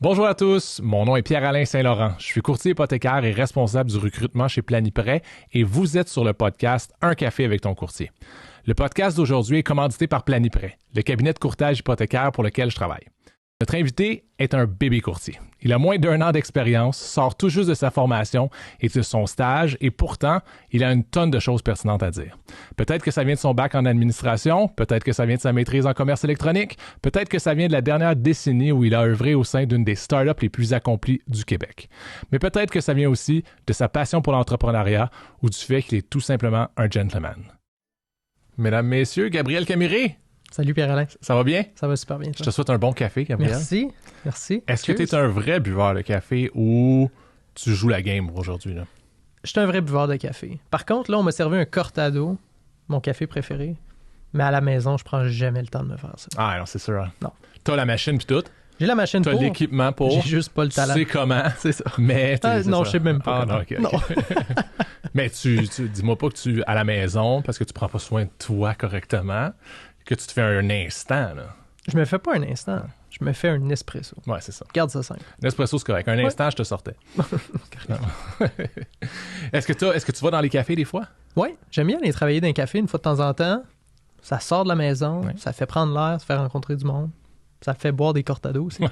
Bonjour à tous, mon nom est Pierre-Alain Saint-Laurent. Je suis courtier hypothécaire et responsable du recrutement chez Planiprêt et vous êtes sur le podcast Un café avec ton courtier. Le podcast d'aujourd'hui est commandité par Planiprêt, le cabinet de courtage hypothécaire pour lequel je travaille. Notre invité est un bébé courtier. Il a moins d'1 an d'expérience, sort tout juste de sa formation et de son stage, et pourtant, il a une tonne de choses pertinentes à dire. Peut-être que ça vient de son bac en administration, peut-être que ça vient de sa maîtrise en commerce électronique, peut-être que ça vient de la dernière décennie où il a œuvré au sein d'une des startups les plus accomplies du Québec. Mais peut-être que ça vient aussi de sa passion pour l'entrepreneuriat ou du fait qu'il est tout simplement un gentleman. Mesdames, messieurs, Gabriel Camiré. Salut Pierre-Alain. Ça va bien? Ça va super bien. Je te souhaite un bon café, Gabriel. Merci. Est-ce que tu es un vrai buveur de café ou tu joues la game aujourd'hui, là? Je suis un vrai buveur de café. Par contre, là, on m'a servi un cortado, mon café préféré. Mais à la maison, je prends jamais le temps de me faire ça. Ah non, c'est sûr. Hein. Non. T'as la machine puis tout. J'ai la machine T'as pour. l'équipement pour. J'ai juste pas le talent. Tu sais comment. C'est ça. Mais non, je sais même pas. Ah non, ok. Non. Mais dis-moi pas que tu à la maison, parce que tu prends pas soin de toi correctement, que tu te fais un instant, là. Je me fais pas un instant. Je me fais un espresso. Ouais, c'est ça. Garde ça simple. L'espresso, c'est correct. Un instant, je te sortais. Est-ce que tu vas dans les cafés des fois? Oui, j'aime bien aller travailler dans un café une fois de temps en temps. Ça sort de la maison, ça fait prendre l'air, ça fait rencontrer du monde. Ça fait boire des cortados aussi.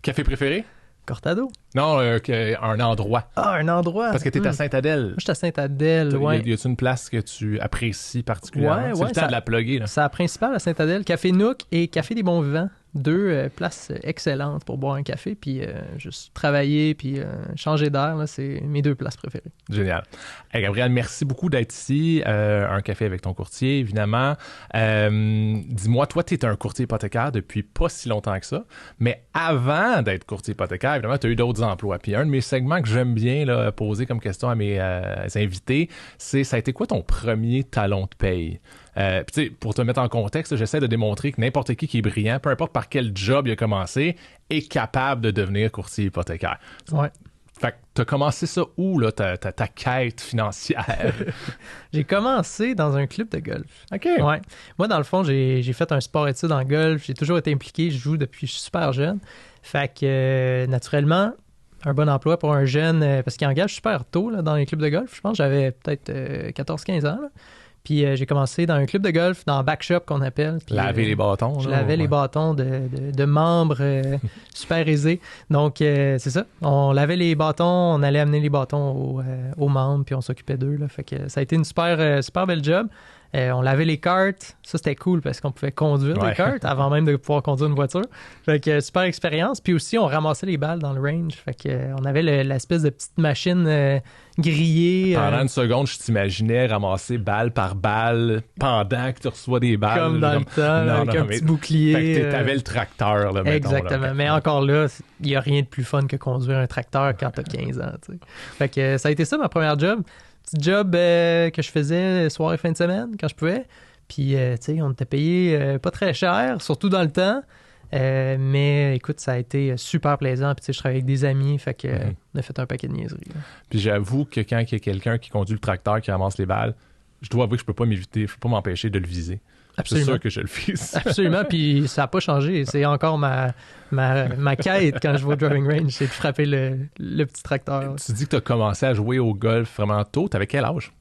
Café préféré? Cortado? Non, un endroit. Ah, un endroit. Parce que t'es à Sainte-Adèle. Moi, je suis à Sainte-Adèle, ouais. Y a-t-il une place que tu apprécies particulièrement? C'est le temps de la plugger, là. C'est la principale à Sainte-Adèle. Café Nook et Café des Bons Vivants. Deux places excellentes pour boire un café, puis juste travailler, puis changer d'air, là, c'est mes deux places préférées. Génial. Hey, Gabriel, merci beaucoup d'être ici. Un café avec ton courtier, évidemment. Dis-moi, toi, tu es un courtier hypothécaire depuis pas si longtemps que ça, mais avant d'être courtier hypothécaire, évidemment, tu as eu d'autres emplois. Puis un de mes segments que j'aime bien là, poser comme question à mes invités, c'est ça a été quoi ton premier talon de paye? Pour te mettre en contexte, j'essaie de démontrer que n'importe qui est brillant, peu importe par quel job il a commencé, est capable de devenir courtier hypothécaire. Ouais. Fait que t'as commencé ça où, là, ta quête financière? J'ai commencé dans un club de golf. OK. Ouais. Moi, dans le fond, j'ai fait un sport-études en golf. J'ai toujours été impliqué. Je joue depuis que je suis super jeune. Fait que, naturellement, un bon emploi pour un jeune, parce qu'il engage super tôt là, dans les clubs de golf. Je pense que j'avais peut-être 14-15 ans, là. Puis j'ai commencé dans un club de golf, dans backshop qu'on appelle. Puis, laver les bâtons. Je lavais les bâtons de membres super aisés. Donc, c'est ça. On lavait les bâtons, on allait amener les bâtons aux membres, puis on s'occupait d'eux. Là. Fait que ça a été une super belle job. On lavait les karts. Ça, c'était cool parce qu'on pouvait conduire des karts avant même de pouvoir conduire une voiture. Fait que super expérience. Puis aussi, on ramassait les balles dans le range. Fait que on avait l'espèce de petite machine grillée. Pendant une seconde, je t'imaginais ramasser balle par balle pendant que tu reçois des balles. Comme dans le temps, avec un petit bouclier. Fait que t'avais le tracteur, là, mettons. Exactement. Là, mais encore là, il n'y a rien de plus fun que conduire un tracteur quand t'as 15 ans. T'sais. Fait que ça a été ça, ma première job. Petit job que je faisais soir et fin de semaine quand je pouvais. Puis, tu sais, on était payé pas très cher, surtout dans le temps. Mais écoute, ça a été super plaisant. Puis, tu sais, je travaillais avec des amis. Fait que on a fait un paquet de niaiseries. Là. Puis, j'avoue que quand il y a quelqu'un qui conduit le tracteur, qui ramasse les balles, je dois avouer que je peux pas m'éviter, je peux pas m'empêcher de le viser. Absolument. C'est sûr que je le fais. Absolument, puis ça n'a pas changé. C'est encore ma quête quand je vais au driving range, c'est de frapper le petit tracteur. Tu dis que tu as commencé à jouer au golf vraiment tôt. T'avais quel âge?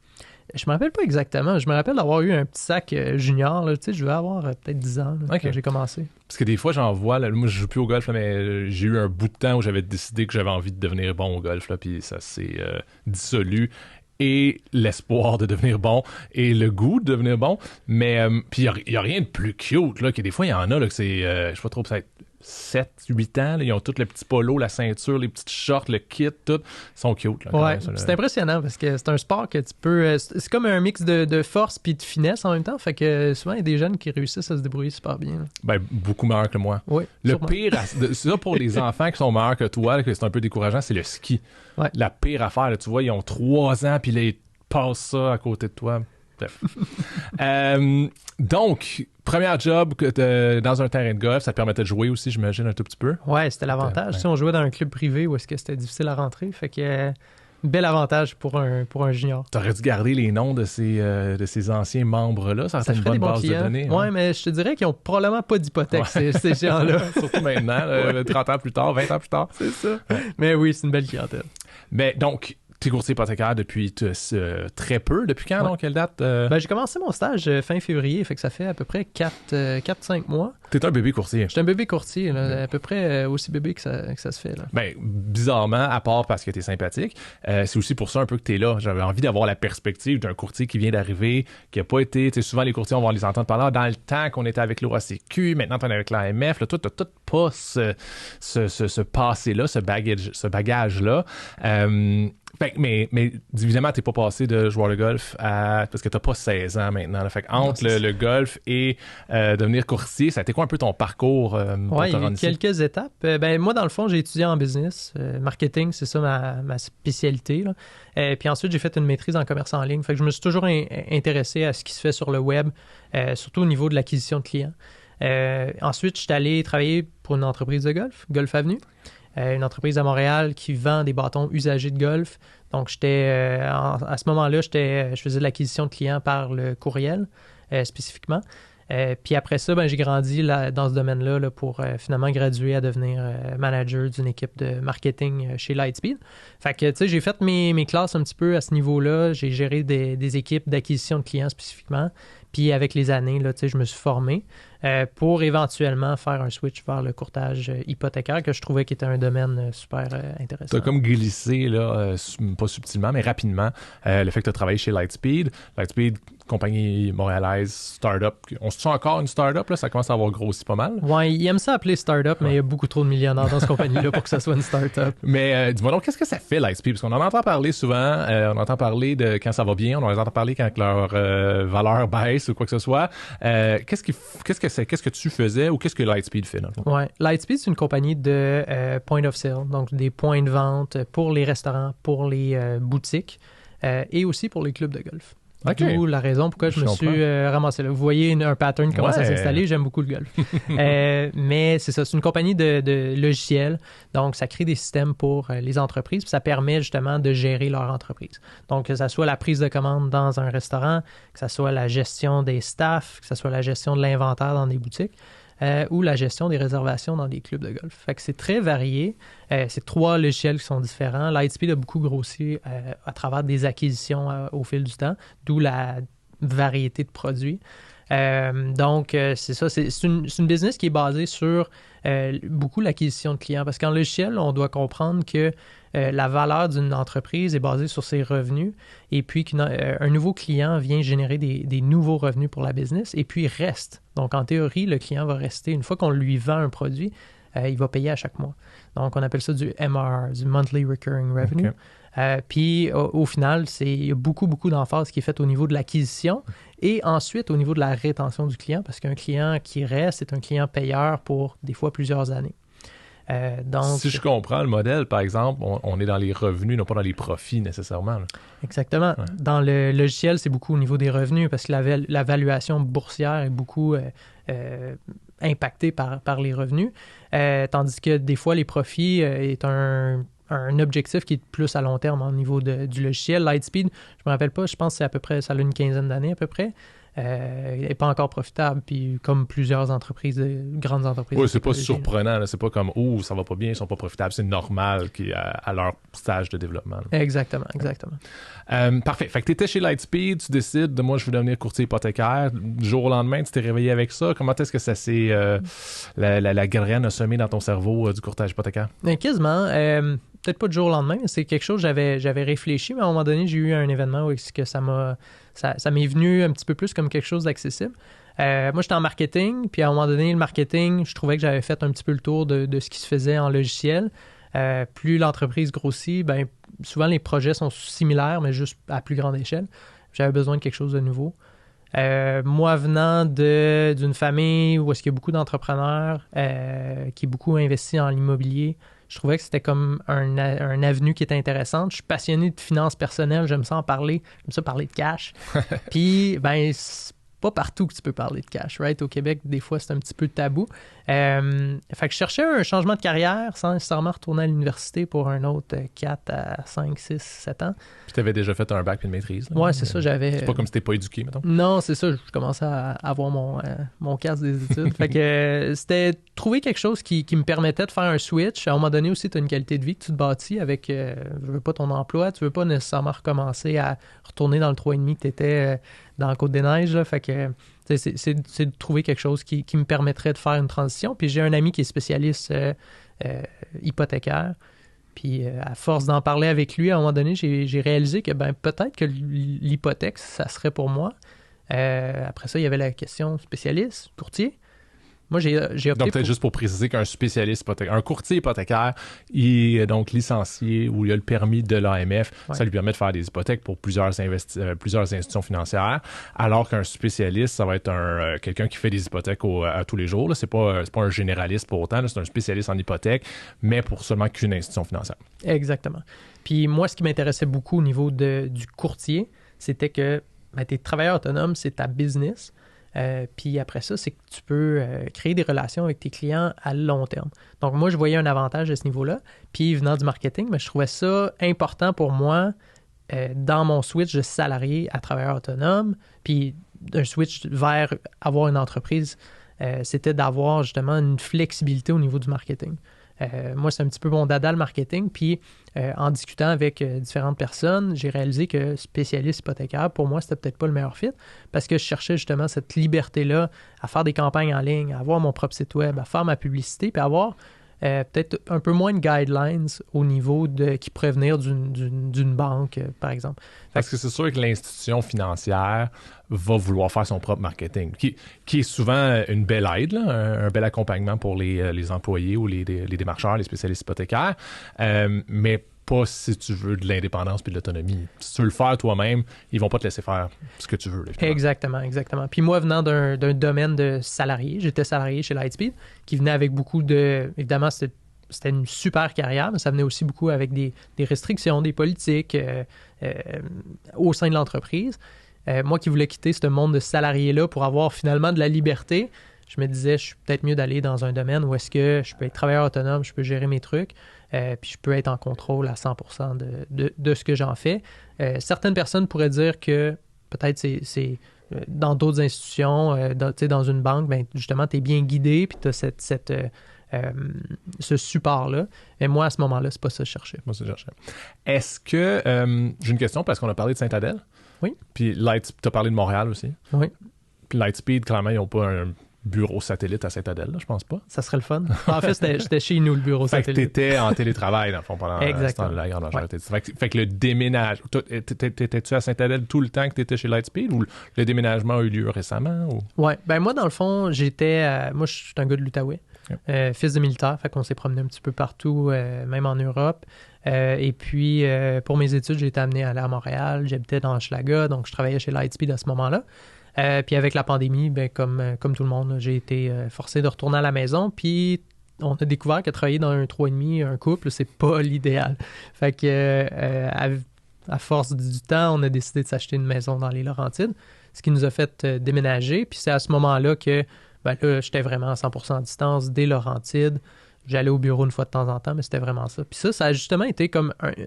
Je me rappelle pas exactement. Je me rappelle d'avoir eu un petit sac junior. Là. Tu sais, je devais avoir peut-être 10 ans là, quand j'ai commencé. Parce que des fois, j'en vois, là, moi je joue plus au golf, là, mais j'ai eu un bout de temps où j'avais décidé que j'avais envie de devenir bon au golf, là, puis ça s'est dissolu. Et l'espoir de devenir bon et le goût de devenir bon. Mais puis il y a rien de plus cute, là, que des fois, il y en a, là, que c'est, je sais pas trop, peut-être 7, 8 ans, là, ils ont tout le petit polo, la ceinture, les petites shorts, le kit, tout. Ils sont cute. Là, ouais, même, ça, c'est impressionnant parce que c'est un sport que tu peux... C'est comme un mix de force puis de finesse en même temps. Fait que souvent, il y a des jeunes qui réussissent à se débrouiller super bien. Là. Ben, beaucoup meilleurs que moi. Oui, le sûrement. Pire, c'est ça pour les enfants qui sont meilleurs que toi, là, que c'est un peu décourageant, c'est le ski. Ouais. La pire affaire, là, tu vois, ils ont 3 ans puis là, ils passent ça à côté de toi. Bref. Donc, premier job dans un terrain de golf, ça te permettait de jouer aussi, j'imagine, un tout petit peu. Ouais, c'était l'avantage. Ouais. On jouait dans un club privé où est-ce que c'était difficile à rentrer. Fait que bel avantage pour un junior. T'aurais dû garder les noms de ces anciens membres-là. Ça serait une bonne base de données. Oui, mais je te dirais qu'ils n'ont probablement pas d'hypothèque, ces gens-là. Surtout maintenant, 30 ans plus tard, 20 ans plus tard. C'est ça. Ouais. Mais oui, c'est une belle clientèle. Mais donc, t'es courtier hypothécaire depuis très peu. Depuis quand, donc? Quelle date? J'ai commencé mon stage fin février, fait que ça fait à peu près 4-5 mois. T'es un bébé courtier. J'étais un bébé courtier, là, à peu près aussi bébé que ça se fait. Là. Ben, bizarrement, à part parce que t'es sympathique, c'est aussi pour ça un peu que t'es là. J'avais envie d'avoir la perspective d'un courtier qui vient d'arriver, qui a pas été... Tu sais, souvent, les courtiers, on va les entendre parler dans le temps qu'on était avec l'OACQ, maintenant t'en es avec l'AMF. Là, toi, t'as tout pas ce passé-là, ce bagage-là. Fait, mais évidemment, t'es pas passé de joueur de golf parce que t'as pas 16 ans maintenant. Là. Fait que entre le golf et devenir courtier, ça a été quoi un peu ton parcours pour te rendre ici? Quelques étapes. Moi, dans le fond, j'ai étudié en business. Marketing, c'est ça ma spécialité. Là. Puis ensuite, j'ai fait une maîtrise en commerce en ligne. Fait que je me suis toujours intéressé à ce qui se fait sur le web, surtout au niveau de l'acquisition de clients. Ensuite, je suis allé travailler pour une entreprise de golf, Golf Avenue. Une entreprise à Montréal qui vend des bâtons usagés de golf. Donc, à ce moment-là, je faisais de l'acquisition de clients par le courriel, spécifiquement. Puis après ça, j'ai grandi dans ce domaine-là là, pour finalement graduer à devenir manager d'une équipe de marketing chez Lightspeed. Fait que, tu sais, j'ai fait mes classes un petit peu à ce niveau-là. J'ai géré des équipes d'acquisition de clients spécifiquement. Puis avec les années, là, je me suis formé pour éventuellement faire un switch vers le courtage hypothécaire que je trouvais qui était un domaine super intéressant. Tu as comme glissé, là, pas subtilement, mais rapidement, le fait que tu as travaillé chez Lightspeed. Lightspeed, compagnie montréalaise, start-up. On se sent encore une start-up, là? Ça commence à avoir grossi pas mal. Oui, ils aiment ça appeler start-up, mais il y a beaucoup trop de millionnaires dans cette compagnie-là pour que ça soit une start-up. Mais dis-moi donc, qu'est-ce que ça fait, Lightspeed? Parce qu'on en entend parler souvent, on entend parler de quand ça va bien, on en entend parler quand leur valeur baisse ou quoi que ce soit. Qu'est-ce que tu faisais ou qu'est-ce que Lightspeed fait, dans le fond? Oui, Lightspeed, c'est une compagnie de point of sale, donc des points de vente pour les restaurants, pour les boutiques et aussi pour les clubs de golf. Okay. D'où la raison pourquoi je me suis ramassé là. Vous voyez un pattern commence à s'installer. J'aime beaucoup le golf. Mais c'est ça, c'est une compagnie de logiciels. Donc, ça crée des systèmes pour les entreprises. Puis ça permet justement de gérer leur entreprise. Donc, que ce soit la prise de commande dans un restaurant, que ce soit la gestion des staffs, que ce soit la gestion de l'inventaire dans des boutiques. Ou la gestion des réservations dans des clubs de golf. Fait que c'est très varié. C'est 3 logiciels qui sont différents. Lightspeed a beaucoup grossi à travers des acquisitions au fil du temps, d'où la variété de produits. Donc, c'est ça. C'est une business qui est basée sur beaucoup l'acquisition de clients. Parce qu'en logiciel, on doit comprendre que la valeur d'une entreprise est basée sur ses revenus et puis qu'un nouveau client vient générer des nouveaux revenus pour la business et puis il reste. Donc, en théorie, le client va rester. Une fois qu'on lui vend un produit, il va payer à chaque mois. Donc, on appelle ça du MRR, du Monthly Recurring Revenue. Okay. Puis, au final, il y a beaucoup d'emphase qui est faite au niveau de l'acquisition et ensuite au niveau de la rétention du client parce qu'un client qui reste est un client payeur pour des fois plusieurs années. Donc, si je comprends le modèle, par exemple, on est dans les revenus, non pas dans les profits nécessairement. Là. Exactement. Ouais. Dans le logiciel, c'est beaucoup au niveau des revenus parce que la valuation boursière est beaucoup impactée par les revenus, tandis que des fois, les profits est un objectif qui est plus à long terme au niveau du logiciel. Lightspeed, je me rappelle pas, je pense que c'est à peu près, ça a une quinzaine d'années à peu près. N'est pas encore profitable, puis comme plusieurs entreprises, grandes entreprises. Oui, c'est pas surprenant, là. C'est pas comme « ça va pas bien, ils sont pas profitables », c'est normal à leur stage de développement. Là. Exactement. Parfait, fait que t'étais chez Lightspeed, tu décides de « moi, je veux devenir courtier hypothécaire », du jour au lendemain, tu t'es réveillé avec ça, comment est-ce que ça s'est... la graine a semé dans ton cerveau du courtage hypothécaire? Quasiment, peut-être pas du jour au lendemain, mais c'est quelque chose que j'avais réfléchi, mais à un moment donné, j'ai eu un événement où ça m'est venu un petit peu plus comme quelque chose d'accessible. Moi, j'étais en marketing, puis à un moment donné, le marketing, je trouvais que j'avais fait un petit peu le tour de ce qui se faisait en logiciel. Plus l'entreprise grossit, souvent les projets sont similaires, mais juste à plus grande échelle. J'avais besoin de quelque chose de nouveau. Moi, venant d'une famille où est-ce qu'il y a beaucoup d'entrepreneurs qui est beaucoup investi en l'immobilier, je trouvais que c'était comme un avenue qui était intéressante. Je suis passionné de finances personnelles, j'aime ça en parler, j'aime ça parler de cash. Puis, pas partout que tu peux parler de cash, right? Au Québec, des fois, c'est un petit peu tabou. Fait que je cherchais un changement de carrière sans nécessairement retourner à l'université pour un autre 4 à 5, 6, 7 ans. Puis tu avais déjà fait un bac puis une maîtrise. Là. Ouais, c'est ça, j'avais... C'est pas comme si t'étais pas éduqué, mettons. Non, c'est ça, je commençais à avoir mon casque des études. Fait que c'était trouver quelque chose qui me permettait de faire un switch. À un moment donné aussi, tu as une qualité de vie que tu te bâtis avec, tu veux pas ton emploi, tu veux pas nécessairement recommencer à retourner dans le 3,5 que tu étais dans la Côte-des-Neiges. Là. Fait que c'est de trouver quelque chose qui me permettrait de faire une transition. Puis j'ai un ami qui est spécialiste hypothécaire. Puis à force d'en parler avec lui, à un moment donné, j'ai réalisé que peut-être que l'hypothèque, ça serait pour moi. Après ça, il y avait la question spécialiste, courtier. Moi, j'ai opté donc, peut-être juste pour préciser qu'un spécialiste hypothécaire, un courtier hypothécaire, il est donc licencié ou il a le permis de l'AMF. Ouais. Ça lui permet de faire des hypothèques pour plusieurs institutions financières, alors qu'un spécialiste, ça va être quelqu'un qui fait des hypothèques à tous les jours. Là. C'est pas un généraliste pour autant, là. C'est un spécialiste en hypothèque, mais pour seulement qu'une institution financière. Exactement. Puis moi, ce qui m'intéressait beaucoup au niveau du courtier, c'était que t'es travailleur autonome, c'est ta business. Puis après ça, c'est que tu peux créer des relations avec tes clients à long terme. Donc moi, je voyais un avantage à ce niveau-là. Puis venant du marketing, mais je trouvais ça important pour moi dans mon switch de salarié à travailleur autonome. Puis un switch vers avoir une entreprise, c'était d'avoir justement une flexibilité au niveau du marketing. Moi, c'est un petit peu mon dada le marketing. Puis, en discutant avec différentes personnes, j'ai réalisé que spécialiste hypothécaire, pour moi, c'était peut-être pas le meilleur fit parce que je cherchais justement cette liberté-là à faire des campagnes en ligne, à avoir mon propre site web, à faire ma publicité, puis à avoir peut-être un peu moins de guidelines au niveau qui pourraient venir d'une banque, par exemple. Parce que c'est sûr que l'institution financière va vouloir faire son propre marketing, qui est souvent une belle aide, là, un bel accompagnement pour les employés ou les démarcheurs, les spécialistes hypothécaires, mais pas si tu veux de l'indépendance puis de l'autonomie. Si tu veux le faire toi-même, ils vont pas te laisser faire ce que tu veux. Là, exactement. Puis moi, venant d'un domaine de salarié, j'étais salarié chez Lightspeed, qui venait avec beaucoup de... Évidemment, c'était une super carrière, mais ça venait aussi beaucoup avec des restrictions, des politiques au sein de l'entreprise. Moi qui voulais quitter ce monde de salarié-là pour avoir finalement de la liberté, je me disais, je suis peut-être mieux d'aller dans un domaine où est-ce que je peux être travailleur autonome, je peux gérer mes trucs, puis je peux être en contrôle à 100% de ce que j'en fais. Certaines personnes pourraient dire que peut-être c'est dans d'autres institutions, dans une banque, justement, tu es bien guidé, puis tu as ce support-là. Mais moi, à ce moment-là, c'est pas ça que je cherchais. Est-ce que... j'ai une question, parce qu'on a parlé de Saint-Adèle. Oui. Puis tu as parlé de Montréal aussi. Oui. Puis Lightspeed, clairement, ils n'ont pas un bureau satellite à Saint-Adèle, là, je pense pas. Ça serait le fun. En fait, c'était chez nous, le bureau satellite. Fait que t'étais en télétravail, dans le fond, pendant la grande majorité. Ouais. Fait que le déménagement... T'étais-tu à Saint-Adèle tout le temps que t'étais chez Lightspeed ou le déménagement a eu lieu récemment? Ou... Oui. Moi, dans le fond, moi, je suis un gars de l'Outaouais. Okay. Fils de militaire, fait qu'on s'est promené un petit peu partout, même en Europe. Et puis, pour mes études, j'ai été amené à aller à Montréal. J'habitais dans Hochelaga, donc je travaillais chez Lightspeed à ce moment-là. Puis avec la pandémie, comme tout le monde, j'ai été forcé de retourner à la maison. Puis on a découvert que travailler dans un 3,5, un couple, c'est pas l'idéal. Fait que à force du temps, on a décidé de s'acheter une maison dans les Laurentides, ce qui nous a fait déménager. Puis c'est à ce moment-là que là, j'étais vraiment à 100% à distance des Laurentides. J'allais au bureau une fois de temps en temps, mais c'était vraiment ça. Puis ça a justement été comme un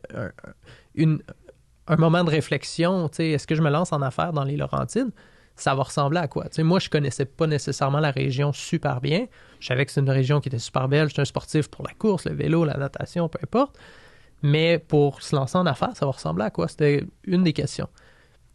moment de réflexion. Est-ce que je me lance en affaires dans les Laurentides? Ça va ressembler à quoi? Moi, je connaissais pas nécessairement la région super bien. Je savais que c'est une région qui était super belle. J'étais un sportif pour la course, le vélo, la natation, peu importe. Mais pour se lancer en affaires, ça va ressembler à quoi? C'était une des questions.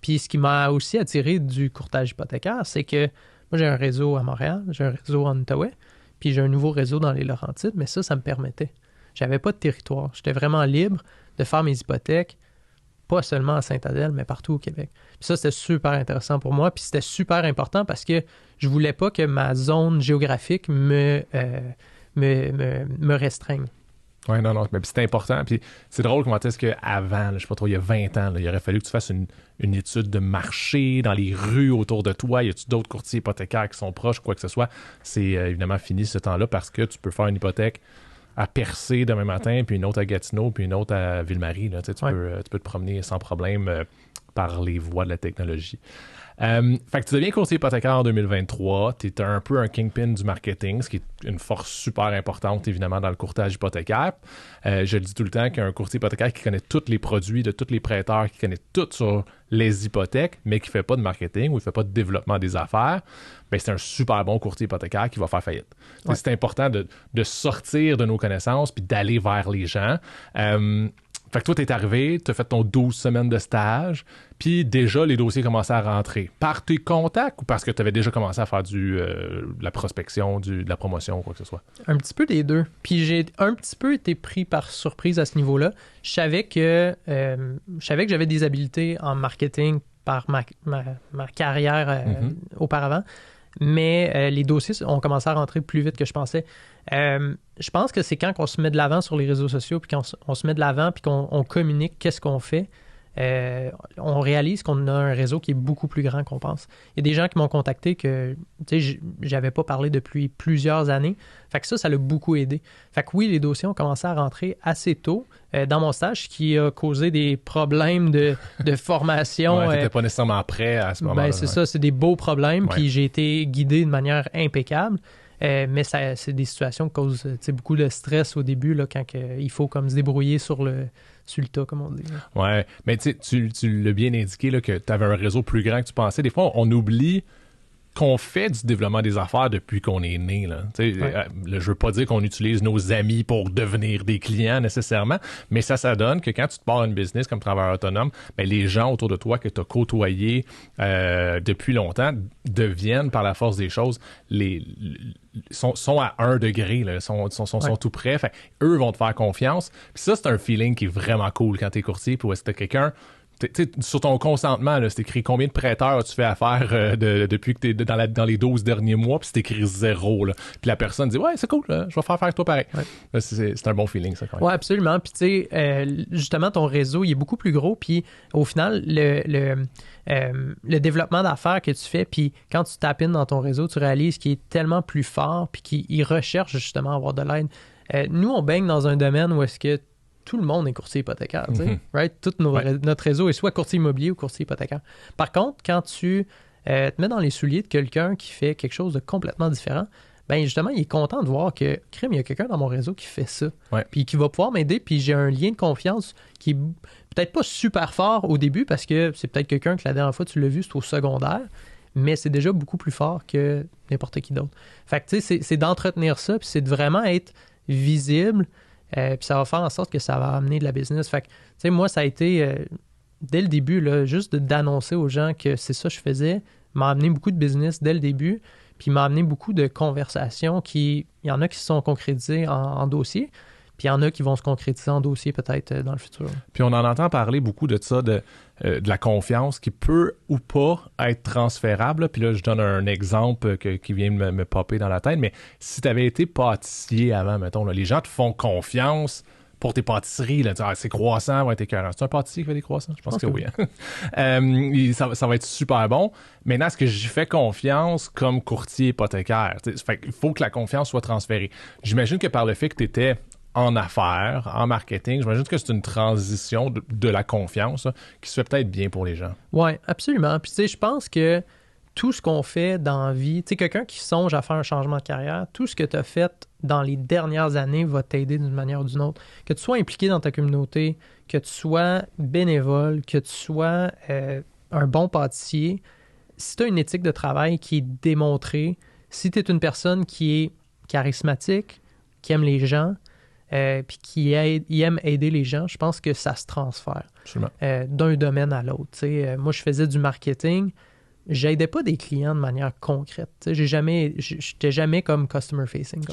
Puis ce qui m'a aussi attiré du courtage hypothécaire, c'est que moi, j'ai un réseau à Montréal, j'ai un réseau en Outaouais, puis j'ai un nouveau réseau dans les Laurentides, mais ça me permettait. J'avais pas de territoire. J'étais vraiment libre de faire mes hypothèques, pas seulement à Saint-Adèle, mais partout au Québec. Puis ça, c'était super intéressant pour moi, puis c'était super important parce que je voulais pas que ma zone géographique me restreigne. Oui, non, mais c'est important. Puis c'est drôle comment est-ce qu'avant, je sais pas trop, il y a 20 ans, il aurait fallu que tu fasses une étude de marché dans les rues autour de toi. Y a-tu d'autres courtiers hypothécaires qui sont proches, quoi que ce soit? C'est évidemment fini ce temps-là parce que tu peux faire une hypothèque à Percé demain matin, puis une autre à Gatineau, puis une autre à Ville-Marie. Là, tu peux te promener sans problème par les voies de la technologie. Fait que tu deviens courtier hypothécaire en 2023. Tu es un peu un kingpin du marketing, ce qui est une force super importante, évidemment, dans le courtage hypothécaire. Je le dis tout le temps qu'un courtier hypothécaire qui connaît tous les produits de tous les prêteurs, qui connaît tout sur les hypothèques, mais qui ne fait pas de marketing ou il ne fait pas de développement des affaires, ben c'est un super bon courtier hypothécaire qui va faire faillite. Ouais. C'est important de sortir de nos connaissances puis d'aller vers les gens. Fait que toi, t'es arrivé, t'as fait ton 12 semaines de stage, puis déjà, les dossiers commençaient à rentrer. Par tes contacts ou parce que t'avais déjà commencé à faire de la prospection, de la promotion ou quoi que ce soit? Un petit peu des deux. Puis j'ai un petit peu été pris par surprise à ce niveau-là. Je savais que j'avais des habiletés en marketing par ma carrière auparavant, mais les dossiers ont commencé à rentrer plus vite que je pensais. Je pense que c'est quand on se met de l'avant sur les réseaux sociaux, puis qu'on se met de l'avant, puis qu'on communique qu'est-ce qu'on fait, on réalise qu'on a un réseau qui est beaucoup plus grand qu'on pense. Il y a des gens qui m'ont contacté que j'avais pas parlé depuis plusieurs années. Fait que ça l'a beaucoup aidé. Fait que oui, les dossiers ont commencé à rentrer assez tôt dans mon stage, ce qui a causé des problèmes de formation. Ouais, t'étais pas nécessairement prêt à ce moment-là. Ben, c'est ça, c'est des beaux problèmes, puis j'ai été guidé de manière impeccable. Mais c'est des situations qui causent beaucoup de stress au début, là, quand il faut comme se débrouiller sur le tas, comme on dit. Là. Ouais, mais tu l'as bien indiqué là, que tu avais un réseau plus grand que tu pensais. Des fois, on oublie qu'on fait du développement des affaires depuis qu'on est né. Là. Ouais. Je veux pas dire qu'on utilise nos amis pour devenir des clients nécessairement, mais ça donne que quand tu te pars une business comme travailleur autonome, ben, les gens autour de toi que tu as côtoyés depuis longtemps deviennent, par la force des choses, sont à 1 degré, là, sont tout près. Fait, eux vont te faire confiance. Puis ça, c'est un feeling qui est vraiment cool quand tu es courtier. Puis ouais, si tu as quelqu'un... sur ton consentement, là, c'est écrit combien de prêteurs as-tu fait affaire depuis que tu es dans les 12 derniers mois, puis c'est écrit 0. Là. Puis la personne dit « Ouais, c'est cool, là, je vais faire avec toi pareil. Ouais. » C'est un bon feeling, ça, quand même. Oui, absolument. Puis tu sais, justement, ton réseau, il est beaucoup plus gros, puis au final, le développement d'affaires que tu fais, puis quand tu tapines dans ton réseau, tu réalises qu'il est tellement plus fort, puis qu'il recherche justement à avoir de l'aide. Nous, on baigne dans un domaine où est-ce que tout le monde est courtier hypothécaire, tu sais, right? Tout notre réseau est soit courtier immobilier ou courtier hypothécaire. Par contre, quand tu te mets dans les souliers de quelqu'un qui fait quelque chose de complètement différent, ben justement, il est content de voir que, crime, il y a quelqu'un dans mon réseau qui fait ça, puis qui va pouvoir m'aider, puis j'ai un lien de confiance qui est peut-être pas super fort au début, parce que c'est peut-être quelqu'un que la dernière fois tu l'as vu, c'est au secondaire, mais c'est déjà beaucoup plus fort que n'importe qui d'autre. Fait que, tu sais, c'est d'entretenir ça, puis c'est de vraiment être visible. Puis ça va faire en sorte que ça va amener de la business. Fait que, tu sais, moi, ça a été, dès le début, là, juste d'annoncer aux gens que c'est ça que je faisais, m'a amené beaucoup de business dès le début, puis m'a amené beaucoup de conversations il y en a qui se sont concrétisées en dossier, puis il y en a qui vont se concrétiser en dossier peut-être dans le futur. Puis on en entend parler beaucoup de ça, de la confiance qui peut ou pas être transférable. Puis là, je donne un exemple qui vient de me popper dans la tête. Mais si tu avais été pâtissier avant, mettons, là, les gens te font confiance pour tes pâtisseries. Là, c'est croissant, va être écœurant. C'est un pâtissier qui fait des croissants? Je pense que oui. Ça va être super bon. Maintenant, est-ce que j'y fais confiance comme courtier hypothécaire? Fait qu'il faut que la confiance soit transférée. J'imagine que par le fait que tu étais en affaires, en marketing, j'imagine que c'est une transition de la confiance là, qui se fait peut-être bien pour les gens. Oui, absolument. Puis tu sais, je pense que tout ce qu'on fait dans la vie, tu sais, quelqu'un qui songe à faire un changement de carrière, tout ce que tu as fait dans les dernières années va t'aider d'une manière ou d'une autre. Que tu sois impliqué dans ta communauté, que tu sois bénévole, que tu sois un bon pâtissier, si tu as une éthique de travail qui est démontrée, si tu es une personne qui est charismatique, qui aime les gens, puis qui aime aider les gens, je pense que ça se transfère d'un domaine à l'autre. Moi, je faisais du marketing, j'aidais pas des clients de manière concrète. J'étais jamais comme customer facing.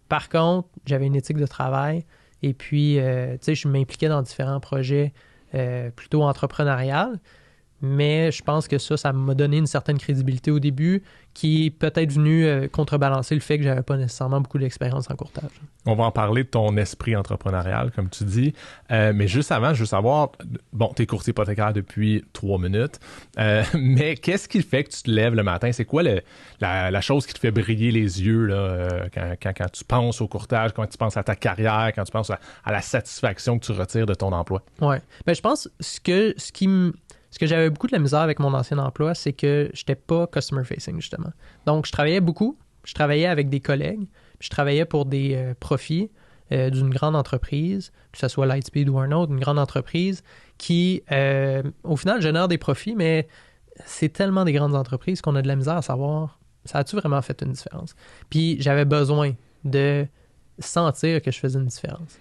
Par contre, j'avais une éthique de travail et puis je m'impliquais dans différents projets plutôt entrepreneuriales. Mais je pense que ça m'a donné une certaine crédibilité au début qui est peut-être venue contrebalancer le fait que j'avais pas nécessairement beaucoup d'expérience en courtage. On va en parler de ton esprit entrepreneurial, comme tu dis. Mais juste avant, je veux savoir, bon, t'es courtier hypothécaire depuis 3 minutes, mais qu'est-ce qui fait que tu te lèves le matin? C'est quoi la chose qui te fait briller les yeux là, quand tu penses au courtage, quand tu penses à ta carrière, quand tu penses à la satisfaction que tu retires de ton emploi? Oui. Ben, je pense ce qui me ce que j'avais beaucoup de la misère avec mon ancien emploi, c'est que je n'étais pas customer facing, justement. Donc, je travaillais beaucoup, je travaillais avec des collègues, puis je travaillais pour des profits d'une grande entreprise, que ce soit Lightspeed ou un autre, une grande entreprise qui, au final, génère des profits, mais c'est tellement des grandes entreprises qu'on a de la misère à savoir, ça a-tu vraiment fait une différence? Puis j'avais besoin de sentir que je faisais une différence.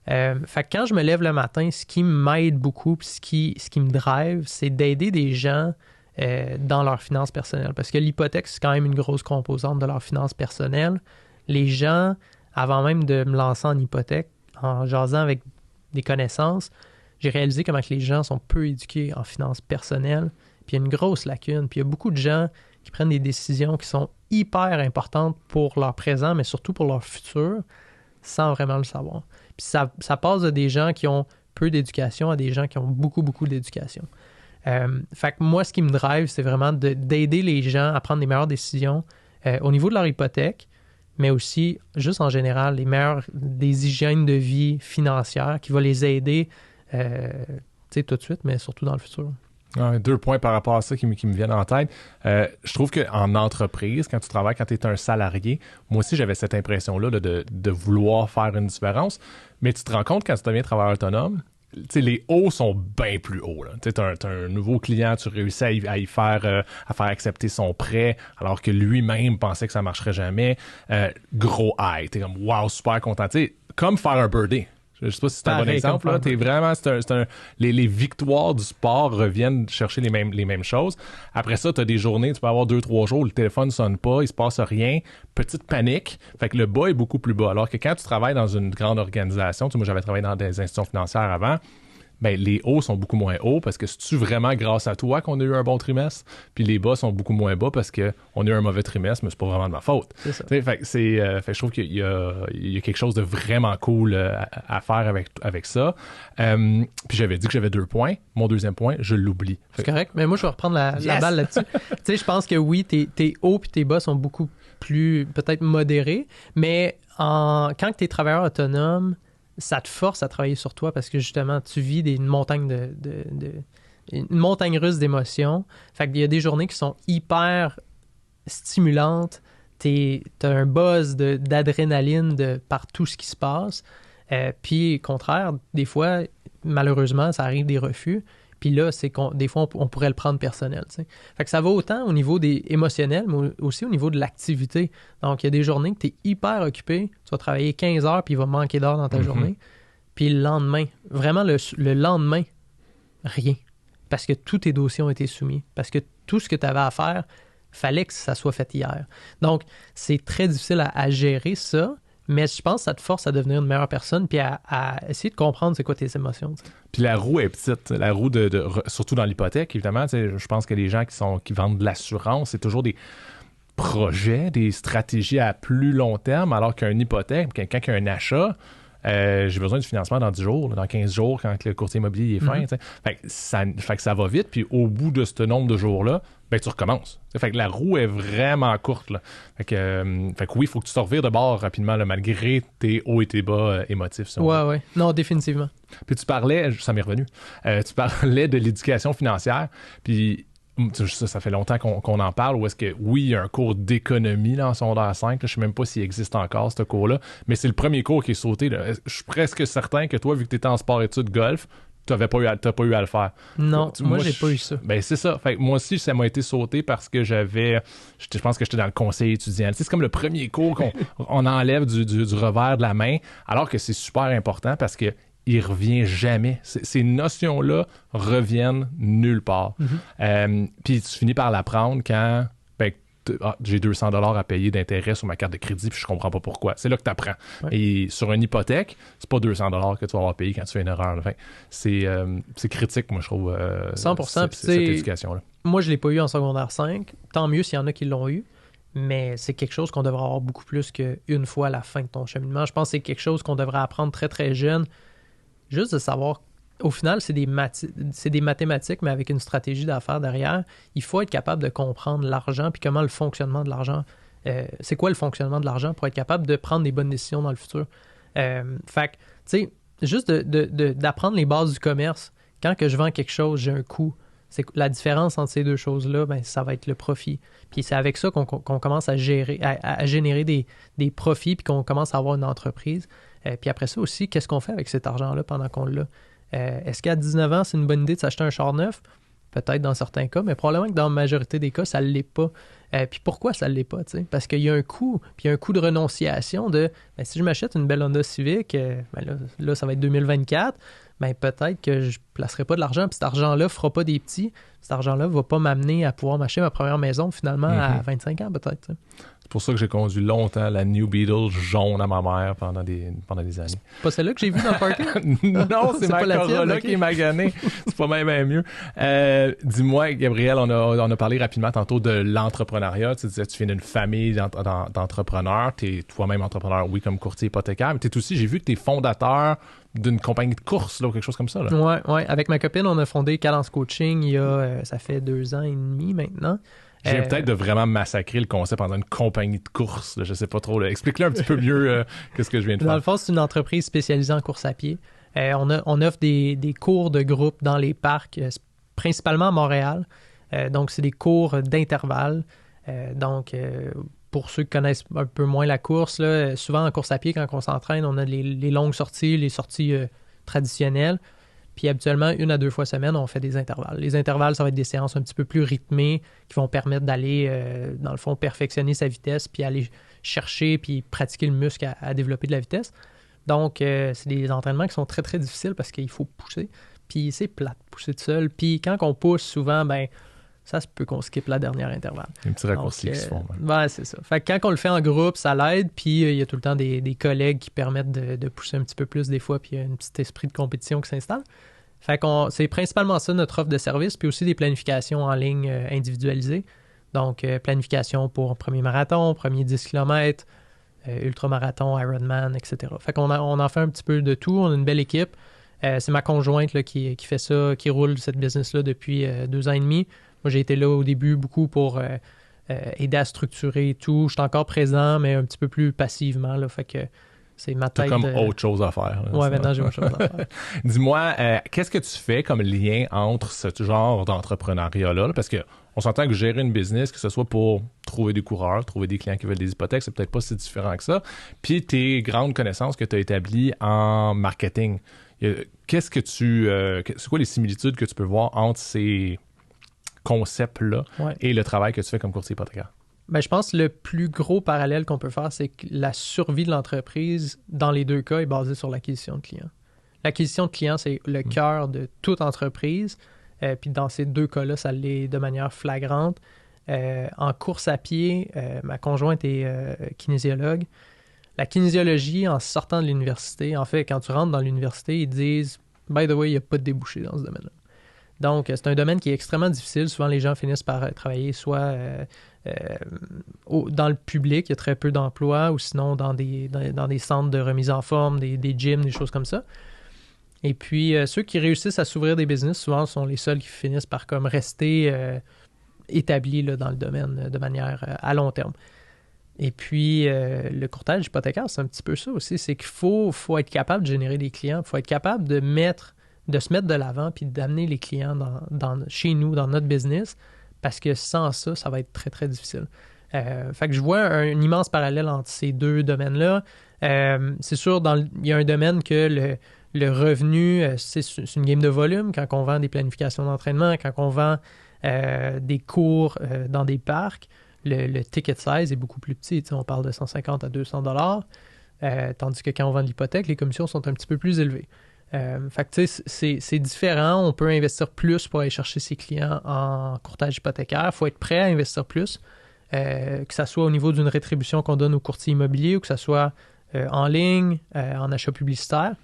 Fait que quand je me lève le matin, ce qui m'aide beaucoup, puis ce qui me drive, c'est d'aider des gens dans leurs finances personnelles. Parce que l'hypothèque, c'est quand même une grosse composante de leurs finances personnelles. Les gens, avant même de me lancer en hypothèque, en jasant avec des connaissances, j'ai réalisé comment que les gens sont peu éduqués en finances personnelles. Puis il y a une grosse lacune. Puis il y a beaucoup de gens qui prennent des décisions qui sont hyper importantes pour leur présent, mais surtout pour leur futur, sans vraiment le savoir. Puis ça passe de des gens qui ont peu d'éducation à des gens qui ont beaucoup, beaucoup d'éducation. Fait que moi, ce qui me drive, c'est vraiment d'aider les gens à prendre les meilleures décisions au niveau de leur hypothèque, mais aussi, juste en général, des hygiènes de vie financières qui vont les aider tout de suite, mais surtout dans le futur. 2 points par rapport à ça qui me viennent en tête. Je trouve qu'en entreprise, quand tu travailles, quand tu es un salarié, moi aussi, j'avais cette impression-là de vouloir faire une différence. Mais tu te rends compte, quand tu deviens travailleur autonome, les hauts sont bien plus hauts. Tu as un nouveau client, tu réussis à faire accepter son prêt, alors que lui-même pensait que ça ne marcherait jamais. Gros high. Tu es comme, wow, super content. T'sais, comme faire un birthday. Je sais pas si c'est un bon exemple. Là. T'es vraiment, les victoires du sport reviennent chercher les mêmes choses. Après ça, tu as des journées, tu peux avoir 2-3 jours où le téléphone ne sonne pas, il se passe rien, petite panique. Fait que le bas est beaucoup plus bas. Alors que quand tu travailles dans une grande organisation, moi j'avais travaillé dans des institutions financières avant, ben, les hauts sont beaucoup moins hauts parce que c'est-tu vraiment grâce à toi qu'on a eu un bon trimestre? Puis les bas sont beaucoup moins bas parce qu'on a eu un mauvais trimestre, mais c'est pas vraiment de ma faute. C'est ça. Fait que je trouve qu'il y a quelque chose de vraiment cool à faire avec ça. Puis j'avais dit que j'avais 2 points. Mon deuxième point, je l'oublie. C'est correct, mais moi, je vais reprendre la balle là-dessus. Tu sais, je pense que oui, tes hauts et tes bas sont beaucoup plus, peut-être modérés, mais quand tu es travailleur autonome, ça te force à travailler sur toi parce que justement, tu vis une montagne une montagne russe d'émotions. Fait qu'il y a des journées qui sont hyper stimulantes. T'as un buzz d'adrénaline par tout ce qui se passe. Puis, au contraire, des fois, malheureusement, ça arrive des refus. Puis là, des fois, on pourrait le prendre personnel. T'sais. Fait que ça va autant au niveau des émotionnels, mais aussi au niveau de l'activité. Donc, il y a des journées que tu es hyper occupé. Tu vas travailler 15 heures, puis il va manquer d'heures dans ta journée. Puis le lendemain, vraiment le lendemain, rien. Parce que tous tes dossiers ont été soumis. Parce que tout ce que tu avais à faire, fallait que ça soit fait hier. Donc, c'est très difficile à gérer ça. Mais je pense que ça te force à devenir une meilleure personne puis à essayer de comprendre c'est quoi tes émotions. T'sais. Puis la roue est petite. La roue, surtout dans l'hypothèque, évidemment. Je pense que les gens qui vendent de l'assurance, c'est toujours des projets, des stratégies à plus long terme, alors qu'une hypothèque, quand il y a un achat, j'ai besoin du financement dans 10 jours, dans 15 jours, quand le courtier immobilier est fin. Fait que ça va vite, puis au bout de ce nombre de jours-là, ben tu recommences. Fait que la roue est vraiment courte. Là. Fait que oui, il faut que tu te revires de bord rapidement, là, malgré tes hauts et tes bas émotifs. Si ouais. Non, définitivement. Puis tu parlais, ça m'est revenu, tu parlais de l'éducation financière, puis ça fait longtemps qu'on en parle, où est-ce que, oui, il y a un cours d'économie là, en secondaire 5, là, je ne sais même pas s'il existe encore, ce cours-là, mais c'est le premier cours qui est sauté. Là. Je suis presque certain que toi, vu que tu étais en sport-études golf, tu n'as pas eu à le faire. Non, moi j'ai pas eu ça. Ben c'est ça. Fait que moi aussi, ça m'a été sauté parce que je pense que j'étais dans le conseil étudiant. C'est comme le premier cours qu'on enlève du revers de la main, alors que c'est super important parce que il revient jamais. Ces notions-là reviennent nulle part. Puis tu finis par l'apprendre quand j'ai 200 $ à payer d'intérêt sur ma carte de crédit puis je comprends pas pourquoi. C'est là que tu apprends. Ouais. Et sur une hypothèque, c'est pas 200 $ que tu vas avoir payé quand tu fais une erreur. Enfin, c'est critique, moi, je trouve, 100%, cette éducation-là. Moi, je l'ai pas eu en secondaire 5. Tant mieux s'il y en a qui l'ont eu. Mais c'est quelque chose qu'on devrait avoir beaucoup plus qu'une fois à la fin de ton cheminement. Je pense que c'est quelque chose qu'on devrait apprendre très, très jeune. Juste de savoir, au final, c'est des mathématiques, mais avec une stratégie d'affaires derrière. Il faut être capable de comprendre l'argent puis comment le fonctionnement de l'argent, c'est quoi le fonctionnement de l'argent pour être capable de prendre des bonnes décisions dans le futur. Fait que, tu sais, juste d'apprendre les bases du commerce. Quand que je vends quelque chose, j'ai un coût. la différence entre ces deux choses-là, ben, ça va être le profit. Puis c'est avec ça qu'on commence à générer des profits, puis qu'on commence à avoir une entreprise. Puis après ça aussi, qu'est-ce qu'on fait avec cet argent-là pendant qu'on l'a? Est-ce qu'à 19 ans, c'est une bonne idée de s'acheter un char neuf? Peut-être dans certains cas, mais probablement que dans la majorité des cas, ça ne l'est pas. Puis pourquoi ça ne l'est pas? T'sais? Parce qu'il y a un coût, puis il y a un coût de renonciation de ben, si je m'achète une belle Honda Civic, ben là, ça va être 2024, ben peut-être que je ne placerai pas de l'argent, puis cet argent-là ne fera pas des petits. Cet argent-là ne va pas m'amener à pouvoir m'acheter ma première maison finalement à 25 ans peut-être. T'sais. C'est pour ça que j'ai conduit longtemps la New Beetle jaune à ma mère pendant des années. C'est pas celle-là que j'ai vue dans le parking? Non, c'est ma Corolla qui est maganée. C'est pas même mieux. Dis-moi, Gabriel, on a parlé rapidement tantôt de l'entrepreneuriat. Tu disais, tu viens d'une famille d'entrepreneurs. Tu es toi-même entrepreneur, oui, comme courtier hypothécaire. Mais tu es aussi, j'ai vu que tu es fondateur d'une compagnie de course, là, ou quelque chose comme ça. Oui. Avec ma copine, on a fondé Cadence Coaching ça fait 2 ans et demi maintenant. Je viens peut-être de vraiment massacrer le concept pendant une compagnie de course. Là, je sais pas trop. Explique-le un petit peu mieux qu'est-ce que je viens de faire. Dans le fond, c'est une entreprise spécialisée en course à pied. On offre des cours de groupe dans les parcs, principalement à Montréal. Donc, c'est des cours d'intervalle. Pour ceux qui connaissent un peu moins la course, là, souvent en course à pied, quand on s'entraîne, on a les longues sorties, les sorties traditionnelles. Puis habituellement, 1 à 2 fois semaine, on fait des intervalles. Les intervalles, ça va être des séances un petit peu plus rythmées qui vont permettre d'aller, dans le fond, perfectionner sa vitesse, puis aller chercher, puis pratiquer le muscle à développer de la vitesse. Donc, c'est des entraînements qui sont très, très difficiles parce qu'il faut pousser. Puis c'est plate, pousser tout seul. Puis quand on pousse, souvent, ben ça se peut qu'on skippe la dernière intervalle. Un petit raccourci qui se font. Ouais, c'est ça. Fait que quand on le fait en groupe, ça l'aide, puis il y a tout le temps des collègues qui permettent de pousser un petit peu plus des fois, puis il y a un petit esprit de compétition qui s'installe. Fait que c'est principalement ça notre offre de service, puis aussi des planifications en ligne individualisées. Donc, planification pour premier marathon, premier 10 km, ultramarathon, Ironman, etc. Fait qu'on en fait un petit peu de tout. On a une belle équipe. C'est ma conjointe là, qui fait ça, qui roule cette business-là depuis 2 ans et demi. Moi, j'ai été là au début beaucoup pour aider à structurer tout. Je suis encore présent, mais un petit peu plus passivement. Là, fait que c'est ma tête. T'as comme autre chose à faire. Là, ouais, maintenant j'ai autre chose à faire. Dis-moi, qu'est-ce que tu fais comme lien entre ce genre d'entrepreneuriat-là? Parce que on s'entend que gérer une business, que ce soit pour trouver des coureurs, trouver des clients qui veulent des hypothèques, c'est peut-être pas si différent que ça. Puis tes grandes connaissances que tu as établies en marketing. C'est quoi les similitudes que tu peux voir entre ces concepts-là et le travail que tu fais comme courtier hypothécaire? Ben, je pense que le plus gros parallèle qu'on peut faire, c'est que la survie de l'entreprise, dans les 2 cas, est basée sur l'acquisition de clients. L'acquisition de clients, c'est le cœur de toute entreprise. Puis dans ces 2 cas-là, ça l'est de manière flagrante. En course à pied, ma conjointe est kinésiologue. La kinésiologie, en sortant de l'université, en fait, quand tu rentres dans l'université, ils disent « By the way, il n'y a pas de débouché dans ce domaine-là ». Donc, c'est un domaine qui est extrêmement difficile. Souvent, les gens finissent par travailler soit dans le public, il y a très peu d'emplois, ou sinon dans des centres de remise en forme, des gyms, des choses comme ça. Et puis, ceux qui réussissent à s'ouvrir des business, souvent, sont les seuls qui finissent par comme rester établis là, dans le domaine de manière à long terme. Et puis, le courtage hypothécaire, c'est un petit peu ça aussi. C'est qu'il faut être capable de générer des clients. Il faut être capable de se mettre de l'avant puis d'amener les clients chez nous, dans notre business, parce que sans ça, ça va être très, très difficile. Fait que je vois un immense parallèle entre ces 2 domaines-là. C'est sûr, il y a un domaine que le revenu, c'est une game de volume. Quand on vend des planifications d'entraînement, quand on vend des cours dans des parcs, le ticket size est beaucoup plus petit. On parle de 150 à 200 $, tandis que quand on vend de l'hypothèque, les commissions sont un petit peu plus élevées. Fait que tu sais, c'est différent. On peut investir plus pour aller chercher ses clients en courtage hypothécaire. Il faut être prêt à investir plus, que ce soit au niveau d'une rétribution qu'on donne aux courtiers immobiliers ou que ce soit en ligne, en achat publicitaire.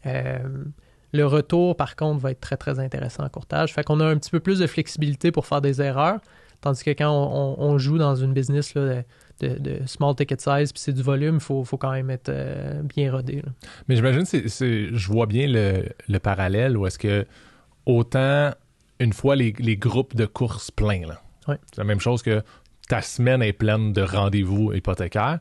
Le retour, par contre, va être très, très intéressant en courtage. Fait qu'on a un petit peu plus de flexibilité pour faire des erreurs, tandis que quand on joue dans une business là, de small ticket size, puis c'est du volume, il faut quand même être bien rodé. Là. Mais j'imagine, je vois bien le parallèle où est-ce que autant, une fois les groupes de courses pleins, là, c'est la même chose que ta semaine est pleine de rendez-vous hypothécaires,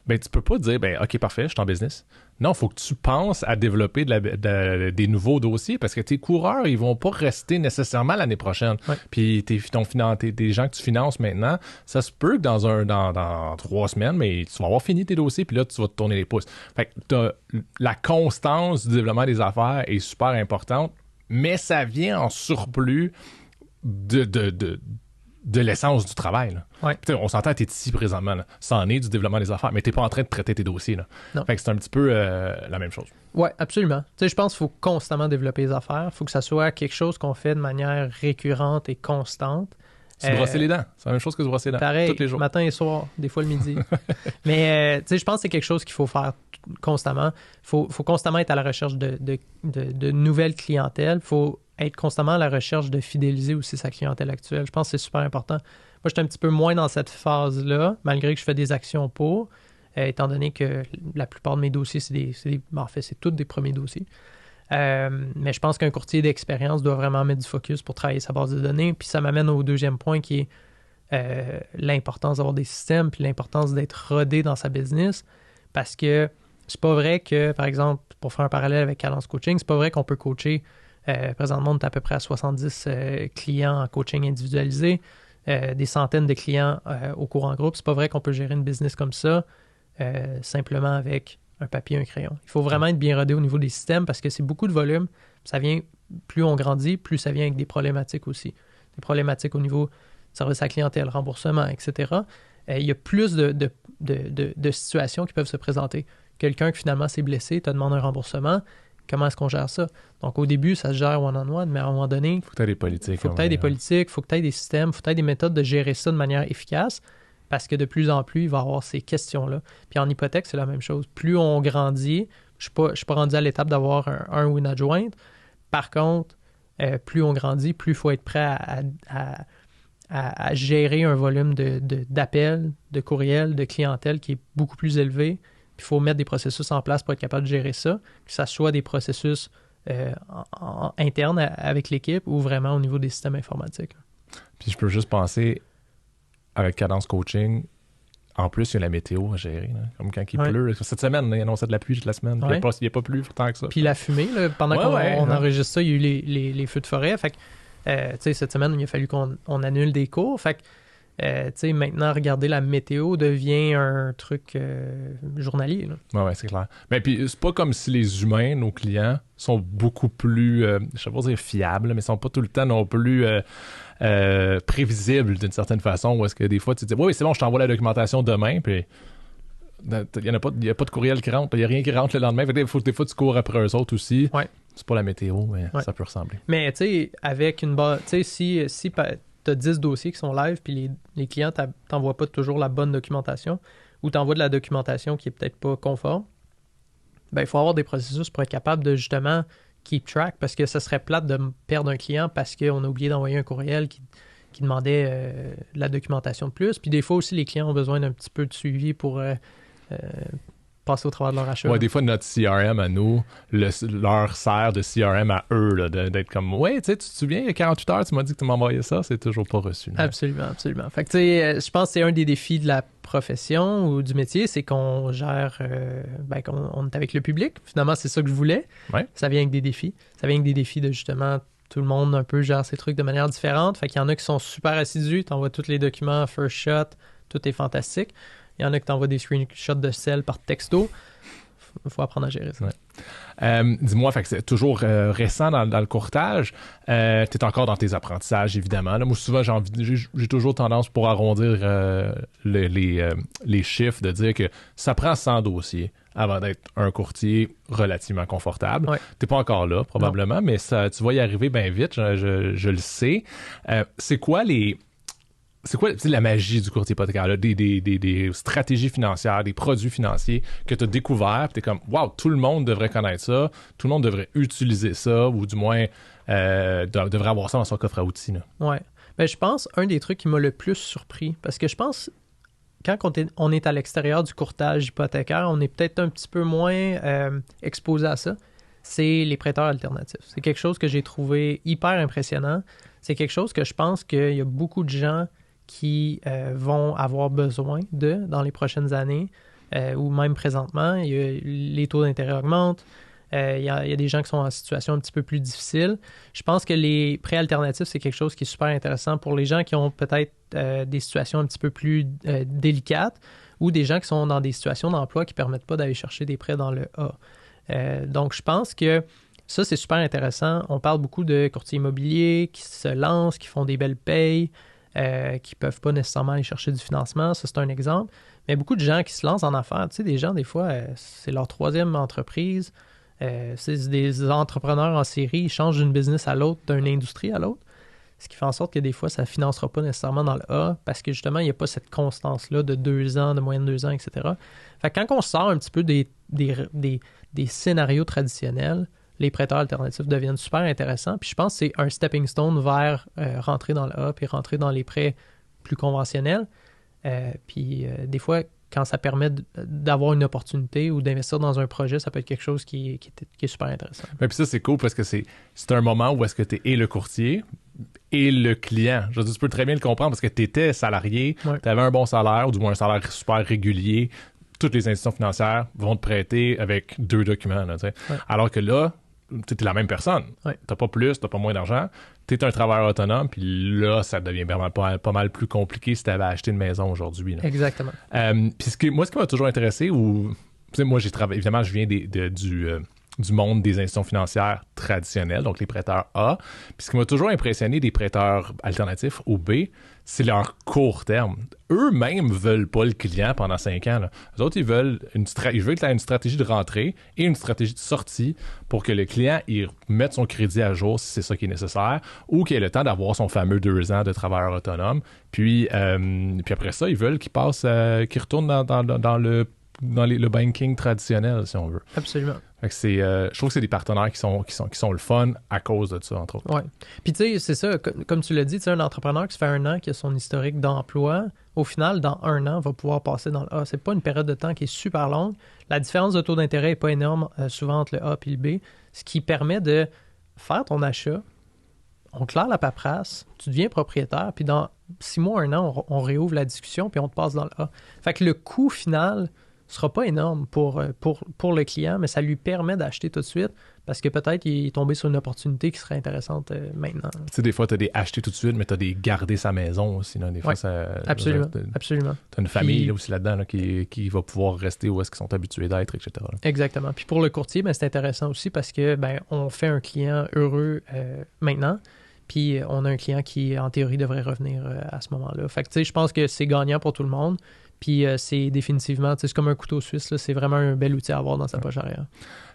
ben tu peux pas dire, ben OK, parfait, je suis en business, Non, il faut que tu penses à développer des nouveaux dossiers parce que tes coureurs, ils vont pas rester nécessairement l'année prochaine. Ouais. Puis des gens que tu finances maintenant, ça se peut que dans 3 semaines, mais tu vas avoir fini tes dossiers, puis là, tu vas te tourner les pouces. Fait que la constance du développement des affaires est super importante, mais ça vient en surplus de l'essence du travail. Là. Ouais. On s'entend, t'es ici présentement. Là. Ça en est du développement des affaires, mais t'es pas en train de traiter tes dossiers. Là. Non. Fait que c'est un petit peu la même chose. Oui, absolument. Tu sais, je pense qu'il faut constamment développer les affaires. Il faut que ça soit quelque chose qu'on fait de manière récurrente et constante. Se brosser les dents. C'est la même chose que se brosser les dents. Pareil, tous les jours. matin et soir, des fois le midi. Mais tu sais, je pense que c'est quelque chose qu'il faut faire constamment. Il faut constamment être à la recherche de nouvelles clientèles. Il faut être constamment à la recherche de fidéliser aussi sa clientèle actuelle. Je pense que c'est super important. Moi, je suis un petit peu moins dans cette phase-là, malgré que je fais des actions pour, étant donné que la plupart de mes dossiers, en fait, c'est tous des premiers dossiers. Mais je pense qu'un courtier d'expérience doit vraiment mettre du focus pour travailler sa base de données. Puis ça m'amène au deuxième point qui est l'importance d'avoir des systèmes puis l'importance d'être rodé dans sa business. Parce que c'est pas vrai que, par exemple, pour faire un parallèle avec Cadence Coaching, c'est pas vrai qu'on peut coacher. Présentement, on est à peu près à 70 clients en coaching individualisé, des centaines de clients au cours en groupe. C'est pas vrai qu'on peut gérer une business comme ça simplement avec un papier et un crayon. Il faut vraiment être bien rodé au niveau des systèmes parce que c'est beaucoup de volume. Ça vient, plus on grandit, plus ça vient avec des problématiques aussi. Des problématiques au niveau service à la clientèle, remboursement, etc. Il y a plus de situations qui peuvent se présenter. Quelqu'un qui finalement s'est blessé, te demande un remboursement. Comment est-ce qu'on gère ça? Donc, au début, ça se gère one-on-one, mais à un moment donné, il faut que tu aies des politiques. Il faut que tu aies des politiques, il faut que tu aies des systèmes, il faut que tu aies des méthodes de gérer ça de manière efficace parce que de plus en plus, il va y avoir ces questions-là. Puis en hypothèque, c'est la même chose. Plus on grandit, je ne suis pas rendu à l'étape d'avoir un ou une adjointe. Par contre, plus on grandit, plus il faut être prêt à gérer un volume d'appels, de courriels, de clientèle qui est beaucoup plus élevé. Il faut mettre des processus en place pour être capable de gérer ça, que ce soit des processus internes avec l'équipe ou vraiment au niveau des systèmes informatiques. Puis je peux juste penser, avec Cadence Coaching, en plus, il y a la météo à gérer. Là. Comme quand il pleut. Cette semaine, il annonçait de la pluie toute la semaine. Il n'y a pas plu tant que ça. Puis la fumée, là, pendant qu'on enregistre ça, il y a eu les feux de forêt. Fait que, cette semaine, il a fallu qu'on annule des cours. Fait que, maintenant, regarder la météo devient un truc journalier. Oui, c'est clair. Mais puis, c'est pas comme si les humains, nos clients, sont beaucoup plus, je ne sais pas dire fiables, mais sont pas tout le temps non plus prévisibles d'une certaine façon. Ou est-ce que des fois, tu te dis, oui, c'est bon, je t'envoie la documentation demain, puis il n'y a pas de courriel qui rentre, il n'y a rien qui rentre le lendemain. Des fois, tu cours après eux autres aussi. Ouais. C'est pas la météo, mais ça peut ressembler. Mais, tu sais, avec une base, tu sais, si tu as 10 dossiers qui sont live, puis les clients t'envoient pas toujours la bonne documentation, ou t'envoient de la documentation qui est peut-être pas conforme, ben il faut avoir des processus pour être capable de justement keep track, parce que ça serait plate de perdre un client parce qu'on a oublié d'envoyer un courriel qui demandait de la documentation de plus. Puis des fois aussi, les clients ont besoin d'un petit peu de suivi pour passer au travers de leur achat. Ouais, des fois, notre CRM à nous leur sert de CRM à eux, là, d'être comme, ouais, tu te souviens, il y a 48 heures, tu m'as dit que tu m'envoyais ça, c'est toujours pas reçu. Là. Absolument. Fait que, tu sais, je pense que c'est un des défis de la profession ou du métier, c'est qu'on gère, qu'on est avec le public. Finalement, c'est ça que je voulais. Ouais. Ça vient avec des défis. Ça vient avec des défis de justement, tout le monde un peu gère ses trucs de manière différente. Fait qu'il y en a qui sont super assidus, t'envoies tous les documents, first shot, tout est fantastique. Il y en a qui t'envoient des screenshots de sel par texto. Il faut apprendre à gérer ça. Ouais. Dis-moi, fait que c'est toujours récent dans le courtage. Tu es encore dans tes apprentissages, évidemment. Là, moi, souvent, j'ai toujours tendance pour arrondir les chiffres, de dire que ça prend 100 dossiers avant d'être un courtier relativement confortable. Ouais. Tu n'es pas encore là, probablement, non. Mais ça, tu vas y arriver bien vite, je le sais. C'est quoi la magie du courtier hypothécaire, là, des stratégies financières, des produits financiers que tu as découverts, puis tu es comme, wow, tout le monde devrait connaître ça, tout le monde devrait utiliser ça, ou du moins devrait avoir ça dans son coffre à outils. Oui. Ben, je pense, un des trucs qui m'a le plus surpris, parce que je pense, quand on est à l'extérieur du courtage hypothécaire, on est peut-être un petit peu moins exposé à ça, c'est les prêteurs alternatifs. C'est quelque chose que j'ai trouvé hyper impressionnant. C'est quelque chose que je pense qu'il y a beaucoup de gens qui vont avoir besoin dans les prochaines années ou même présentement. Les taux d'intérêt augmentent. Il y a des gens qui sont en situation un petit peu plus difficile. Je pense que les prêts alternatifs, c'est quelque chose qui est super intéressant pour les gens qui ont peut-être des situations un petit peu plus délicates ou des gens qui sont dans des situations d'emploi qui ne permettent pas d'aller chercher des prêts dans le A. Donc, je pense que ça, c'est super intéressant. On parle beaucoup de courtiers immobiliers qui se lancent, qui font des belles payes, qui ne peuvent pas nécessairement aller chercher du financement. Ça, c'est un exemple. Mais beaucoup de gens qui se lancent en affaires, tu sais, des gens, des fois, c'est leur 3e entreprise. C'est des entrepreneurs en série, ils changent d'une business à l'autre, d'une industrie à l'autre, ce qui fait en sorte que des fois, ça ne financera pas nécessairement dans le A parce que justement, il n'y a pas cette constance-là de 2 ans, de moyenne 2 ans, etc. Fait que quand on sort un petit peu des scénarios traditionnels, les prêteurs alternatifs deviennent super intéressants. Puis je pense que c'est un stepping stone vers rentrer dans le A puis rentrer dans les prêts plus conventionnels. Puis des fois, quand ça permet d'avoir une opportunité ou d'investir dans un projet, ça peut être quelque chose qui est super intéressant. Et puis ça, c'est cool parce que c'est un moment où est-ce que tu es et le courtier et le client. Je veux dire, tu peux très bien le comprendre parce que tu étais salarié, tu avais un bon salaire, ou du moins un salaire super régulier. Toutes les institutions financières vont te prêter avec 2 documents. Là, alors que là, tu es la même personne. Tu n'as pas plus, tu n'as pas moins d'argent. Tu es un travailleur autonome, puis là, ça devient vraiment pas mal plus compliqué si tu avais acheté une maison aujourd'hui. Là. Exactement. Puis ce qui m'a toujours intéressé, moi, j'ai travaillé, évidemment, je viens du monde des institutions financières traditionnelles, donc les prêteurs A. Puis ce qui m'a toujours impressionné des prêteurs alternatifs au B, c'est leur court terme. Eux-mêmes veulent pas le client pendant 5 ans. Là. Les autres, ils veulent que tu aies une stratégie de rentrée et une stratégie de sortie pour que le client il mette son crédit à jour si c'est ça qui est nécessaire ou qu'il ait le temps d'avoir son fameux 2 ans de travailleur autonome. Puis après ça, ils veulent qu'il retourne dans le banking traditionnel, si on veut. Absolument. Fait que je trouve que c'est des partenaires qui sont le fun à cause de ça, entre autres. Oui. Puis tu sais, c'est ça, comme tu l'as dit, un entrepreneur qui se fait 1 an, qui a son historique d'emploi, au final, dans 1 an, va pouvoir passer dans le A. C'est pas une période de temps qui est super longue. La différence de taux d'intérêt n'est pas énorme souvent entre le A et le B, ce qui permet de faire ton achat, on claire la paperasse, tu deviens propriétaire, puis dans 6 mois, 1 an, on réouvre la discussion, puis on te passe dans le A. Fait que le coût final sera pas énorme pour le client, mais ça lui permet d'acheter tout de suite parce que peut-être il est tombé sur une opportunité qui serait intéressante maintenant. Tu sais, des fois, tu as des acheter tout de suite, mais tu as des garder sa maison aussi. Là. Des fois, absolument. Absolument. Tu as une famille là, aussi là-dedans là, qui va pouvoir rester où est-ce qu'ils sont habitués d'être, etc. Là. Exactement. Puis pour le courtier, c'est intéressant aussi parce que on fait un client heureux maintenant. Puis on a un client qui, en théorie, devrait revenir à ce moment-là. Fait que tu sais, je pense que c'est gagnant pour tout le monde. Puis c'est définitivement, c'est comme un couteau suisse, là, c'est vraiment un bel outil à avoir dans sa poche arrière.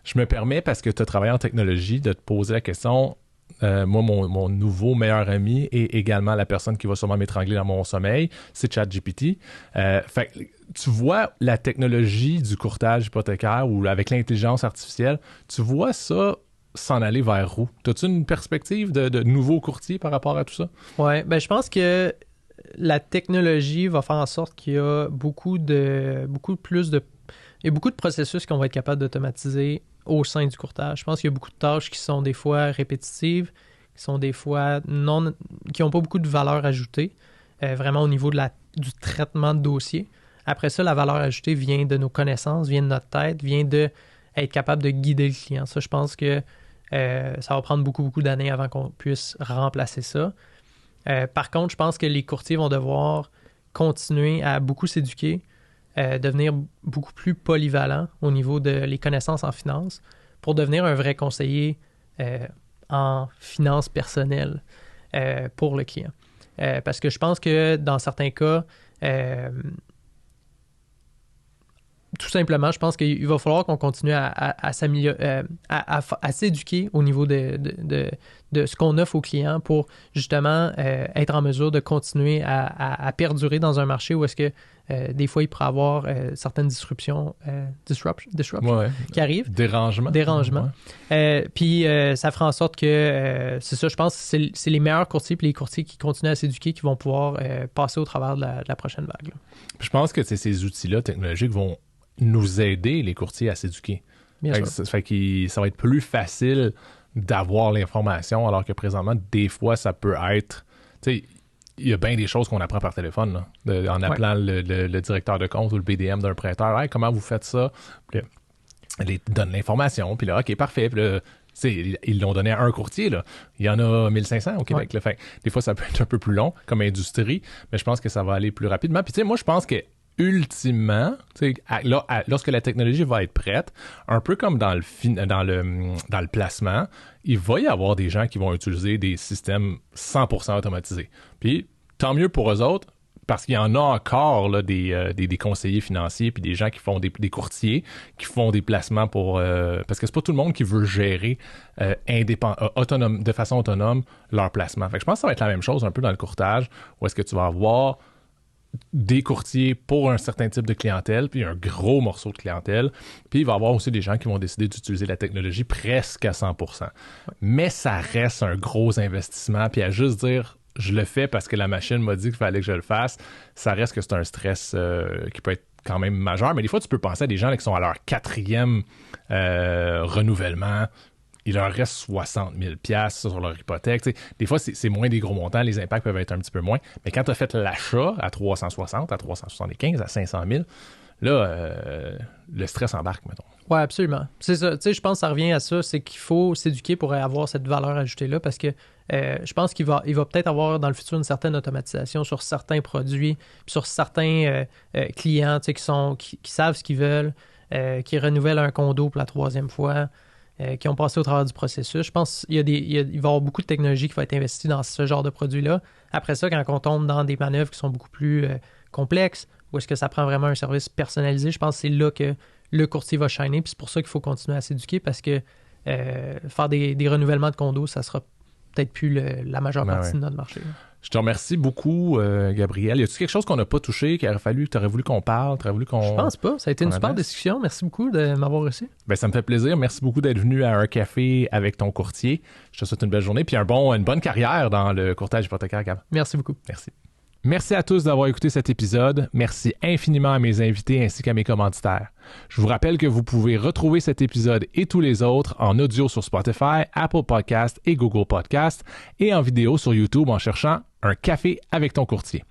Je me permets, parce que tu as travaillé en technologie, de te poser la question. Moi, mon nouveau meilleur ami et également la personne qui va sûrement m'étrangler dans mon sommeil, c'est ChatGPT. Fait que tu vois la technologie du courtage hypothécaire ou avec l'intelligence artificielle, tu vois ça s'en aller vers où? As-tu une perspective de nouveaux courtiers par rapport à tout ça? Oui, je pense que la technologie va faire en sorte qu'il y a beaucoup de processus qu'on va être capable d'automatiser au sein du courtage. Je pense qu'il y a beaucoup de tâches qui sont des fois répétitives, qui sont des fois qui n'ont pas beaucoup de valeur ajoutée, vraiment au niveau du traitement de dossier. Après ça, la valeur ajoutée vient de nos connaissances, vient de notre tête, vient de être capable de guider le client. Ça, je pense que ça va prendre beaucoup d'années avant qu'on puisse remplacer ça. Par contre, je pense que les courtiers vont devoir continuer à beaucoup s'éduquer, devenir beaucoup plus polyvalents au niveau de les connaissances en finance pour devenir un vrai conseiller en finances personnelles pour le client. Parce que je pense que dans certains cas, tout simplement, je pense qu'il va falloir qu'on continue à s'améliorer, à s'éduquer au niveau de ce qu'on offre aux clients pour justement être en mesure de continuer à perdurer dans un marché où est-ce que des fois il pourrait y avoir certaines disruptions qui arrivent. Dérangements. Ouais. Puis ça fera en sorte que, c'est ça, je pense que c'est les meilleurs courtiers et les courtiers qui continuent à s'éduquer qui vont pouvoir passer au travers de la prochaine vague. Je pense que ces outils-là technologiques vont nous aider, les courtiers, à s'éduquer. Ça fait que ça va être plus facile d'avoir l'information, alors que présentement, des fois, ça peut être... Tu sais, il y a bien des choses qu'on apprend par téléphone, là, en appelant le directeur de compte ou le BDM d'un prêteur. Hey, comment vous faites ça? Puis là, ils donnent l'information. Puis là, OK, parfait. Puis là, ils l'ont donné à un courtier. Là. Il y en a 1500 au Québec. Là. Fait, des fois, ça peut être un peu plus long comme industrie, mais je pense que ça va aller plus rapidement. Puis moi, je pense que ultimement, lorsque la technologie va être prête, un peu comme dans le placement, il va y avoir des gens qui vont utiliser des systèmes 100% automatisés. Puis, tant mieux pour eux autres, parce qu'il y en a encore là, des conseillers financiers puis des gens qui font des courtiers, qui font des placements pour... parce que c'est pas tout le monde qui veut gérer de façon autonome leur placement. Fait que je pense que ça va être la même chose un peu dans le courtage, où est-ce que tu vas avoir des courtiers pour un certain type de clientèle, puis un gros morceau de clientèle. Puis il va y avoir aussi des gens qui vont décider d'utiliser la technologie presque à 100%. Mais ça reste un gros investissement, puis à juste dire « je le fais parce que la machine m'a dit qu'il fallait que je le fasse », ça reste que c'est un stress qui peut être quand même majeur. Mais des fois, tu peux penser à des gens là, qui sont à leur 4e renouvellement. Il leur reste 60 000 $ sur leur hypothèque. T'sais, des fois, c'est moins des gros montants. Les impacts peuvent être un petit peu moins. Mais quand tu as fait l'achat à 360, à 375, à 500 000, là, le stress embarque, mettons. Oui, absolument. C'est ça. Je pense que ça revient à ça. C'est qu'il faut s'éduquer pour avoir cette valeur ajoutée-là parce que je pense qu'il va peut-être avoir dans le futur une certaine automatisation sur certains produits, puis sur certains clients qui savent ce qu'ils veulent, qui renouvellent un condo pour la 3e fois. Qui ont passé au travers du processus. Je pense qu'il va y avoir beaucoup de technologie qui va être investie dans ce genre de produit-là. Après ça, quand on tombe dans des manœuvres qui sont beaucoup plus complexes, ou est-ce que ça prend vraiment un service personnalisé, je pense que c'est là que le courtier va shiner. Puis c'est pour ça qu'il faut continuer à s'éduquer parce que faire des renouvellements de condos, ça sera peut-être plus la majeure partie de notre marché. Je te remercie beaucoup, Gabriel. Y a-t-il quelque chose qu'on n'a pas touché, qu'il aurait fallu, que tu aurais voulu qu'on parle, Je pense pas. Ça a été une super discussion. Merci beaucoup de m'avoir reçu. Ben, ça me fait plaisir. Merci beaucoup d'être venu à un café avec ton courtier. Je te souhaite une belle journée puis une bonne carrière dans le courtage hypothécaire, Gab. Merci beaucoup. Merci. Merci à tous d'avoir écouté cet épisode. Merci infiniment à mes invités ainsi qu'à mes commanditaires. Je vous rappelle que vous pouvez retrouver cet épisode et tous les autres en audio sur Spotify, Apple Podcasts et Google Podcasts et en vidéo sur YouTube en cherchant un café avec ton courtier.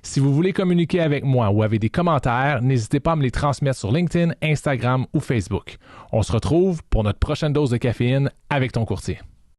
Si vous voulez communiquer avec moi ou avez des commentaires, n'hésitez pas à me les transmettre sur LinkedIn, Instagram ou Facebook. On se retrouve pour notre prochaine dose de caféine avec ton courtier.